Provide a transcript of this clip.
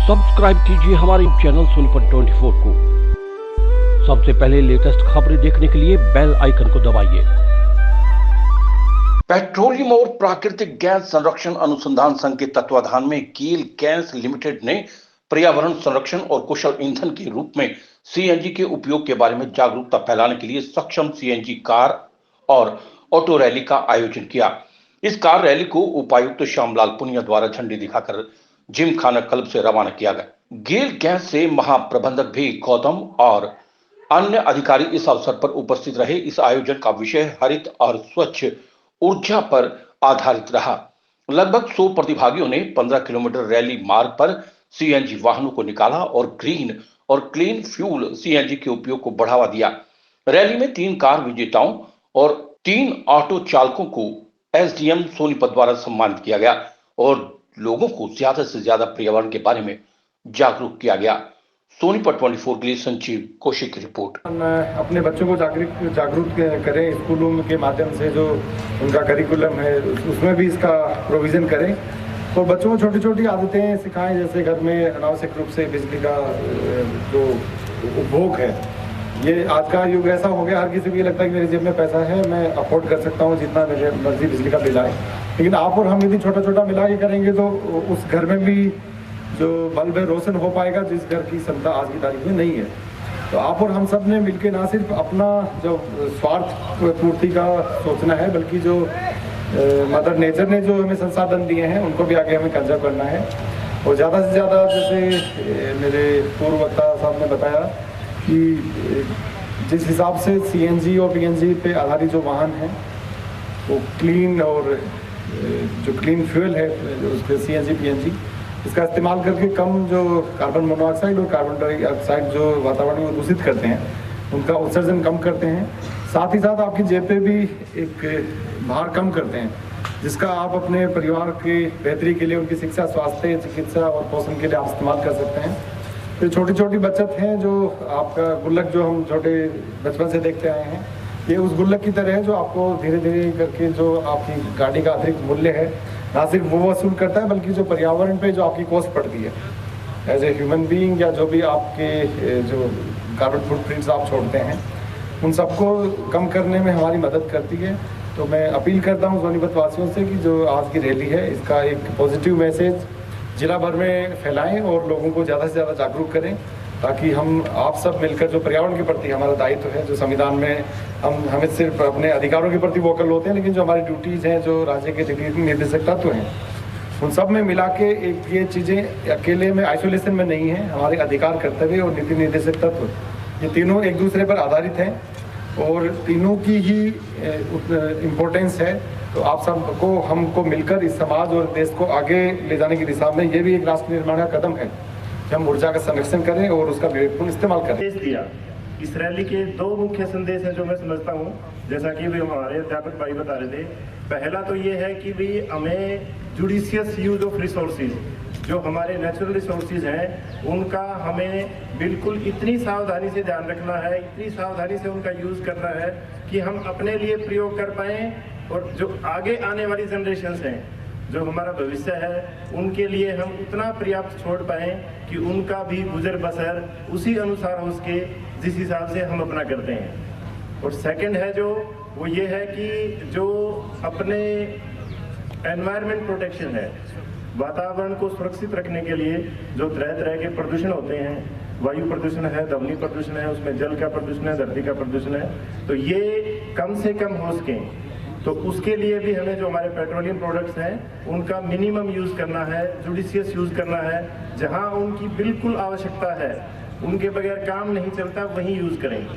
Subscribe कीजिए हमारे channel Sonipat 24 को। सबसे पहले लेटेस्ट खबरें देखने के लिए बेल आइकन को दबाइए। पेट्रोलियम और प्राकृतिक गैस संरक्षण अनुसंधान संघ के तत्वाधान में गेल गैस लिमिटेड ने पर्यावरण संरक्षण और कुशल ईंधन के रूप में सीएनजी के उपयोग के बारे में जागरूकता फैलाने के लिए सक्षम सीएनजी कार और ऑटो रैली का आयोजन किया। इस कार रैली को उपायुक्त श्यामलाल पुनिया द्वारा झंडी दिखाकर जिमखाना क्लब से रवाना किया गया। गेल गैस से महाप्रबंधक भी गौतम और अन्य अधिकारी इस अवसर पर उपस्थित रहे। इस आयोजन का विषय हरित और स्वच्छ ऊर्जा पर आधारित रहा। लगभग 100 प्रतिभागियों ने 15 किलोमीटर रैली मार्ग पर सीएनजी वाहनों को निकाला और ग्रीन और क्लीन फ्यूल सीएनजी के उपयोग को बढ़ावा दिया। रैली में 3 कार विजेताओं और 3 ऑटो चालकों को एसडीएम सोनीपत द्वारा सम्मानित किया गया और लोगों को ज्यादा से ज्यादा पर्यावरण के बारे में जागरूक किया गया। सोनीपत 24 के लिए संजीव कौशिक की रिपोर्ट। अपने बच्चों को जागरूक करें, स्कूलों के माध्यम से जो उनका करिकुलम है उसमें भी इसका प्रोविजन करें और बच्चों को छोटी छोटी आदतें सिखाएं, जैसे घर में अनावश्यक रूप से बिजली का जो उपभोग है। ये आज का युग ऐसा हो गया, हर किसी को ये लगता है कि मेरी जेब में पैसा है, मैं अफोर्ड कर सकता हूँ जितना मेरे मर्जी बिजली का बिल आए। लेकिन आप और हम यदि छोटा छोटा मिला के करेंगे तो उस घर में भी जो बल्ब है रोशन हो पाएगा, जिस घर की क्षमता आज की तारीख में नहीं है। तो आप और हम सब ने मिलकर ना सिर्फ अपना जो स्वार्थ पूर्ति का सोचना है, बल्कि जो मदर नेचर ने जो हमें संसाधन दिए हैं उनको भी आगे हमें कंजर्व करना है। और ज़्यादा से ज़्यादा, जैसे मेरे पूर्व वक्ता साहब ने बताया कि जिस हिसाब से सीएनजी और पीएनजी पे आधारित जो वाहन हैं वो क्लीन और जो क्लीन फ्यूल है उसके सीएनजी पीएनजी इसका इस्तेमाल करके कम जो कार्बन मोनोऑक्साइड और कार्बन डाइऑक्साइड जो वातावरण को दूषित करते हैं उनका उत्सर्जन कम करते हैं। साथ ही साथ आपकी जेब पे भी एक भार कम करते हैं, जिसका आप अपने परिवार की बेहतरी के लिए, उनकी शिक्षा, स्वास्थ्य, चिकित्सा और पोषण के लिए आप इस्तेमाल कर सकते हैं। तो छोटी छोटी बचत हैं जो आपका गुल्लक जो हम छोटे बचपन से देखते आए हैं, ये उस गुल्लक की तरह है जो आपको धीरे धीरे करके जो आपकी गाड़ी का अतिरिक्त मूल्य है ना सिर्फ वो वसूल करता है, बल्कि जो पर्यावरण पे जो आपकी कॉस्ट पड़ती है एज ए ह्यूमन बीइंग, या जो भी आपके जो कार्बन फुटप्रिंट्स आप छोड़ते हैं उन सबको कम करने में हमारी मदद करती है। तो मैं अपील करता हूँ सोनीपत वासियों से कि जो आज की रैली है इसका एक पॉजिटिव मैसेज जिला भर में फैलाएं और लोगों को ज़्यादा से ज़्यादा जागरूक करें, ताकि हम आप सब मिलकर जो पर्यावरण के प्रति हमारा दायित्व है, जो संविधान में हमें सिर्फ अपने अधिकारों के प्रति वोकल होते हैं, लेकिन जो हमारी ड्यूटीज़ हैं, जो राज्य के निर्देशक तत्व हैं, उन सब में मिला के एक ये चीज़ें अकेले में आइसोलेशन में नहीं है। हमारे अधिकार, कर्तव्य और नीति निर्देशक तत्व ये तीनों एक दूसरे पर आधारित हैं और तीनों की ही इम्पोर्टेंस है। तो आप सबको, हमको मिलकर इस समाज और देश को आगे ले जाने की दिशा में ये भी एक राष्ट्र निर्माण का कदम है कि हम ऊर्जा का संरक्षण करें और उसका विवेकपूर्ण इस्तेमाल करें। दिया इस रैली के 2 मुख्य संदेश हैं जो मैं समझता हूँ, जैसा कि भी हमारे अध्यापक भाई बता रहे थे। पहला तो ये है कि भी हमें जुडिशियस यूज ऑफ रिसोर्सेज, जो हमारे नेचुरल रिसोर्सेज हैं उनका हमें बिल्कुल इतनी सावधानी से ध्यान रखना है, इतनी सावधानी से उनका यूज करना है कि हम अपने लिए प्रयोग कर पाएँ और जो आगे आने वाली जनरेशंस हैं, जो हमारा भविष्य है, उनके लिए हम उतना पर्याप्त छोड़ पाएँ कि उनका भी गुजर बसर उसी अनुसार हो सके जिस हिसाब से हम अपना करते हैं। और सेकंड है जो वो ये है कि जो अपने एनवायरनमेंट प्रोटेक्शन है, वातावरण को सुरक्षित रखने के लिए जो तरह तरह के प्रदूषण होते हैं, वायु प्रदूषण है, ध्वनि प्रदूषण है, उसमें जल का प्रदूषण है, धरती का प्रदूषण है, तो ये कम से कम हो सके तो उसके लिए भी हमें जो हमारे पेट्रोलियम प्रोडक्ट्स हैं उनका मिनिमम यूज़ करना है, जुडिशियस यूज़ करना है। जहां उनकी बिल्कुल आवश्यकता है, उनके बगैर काम नहीं चलता, वहीं यूज़ करें।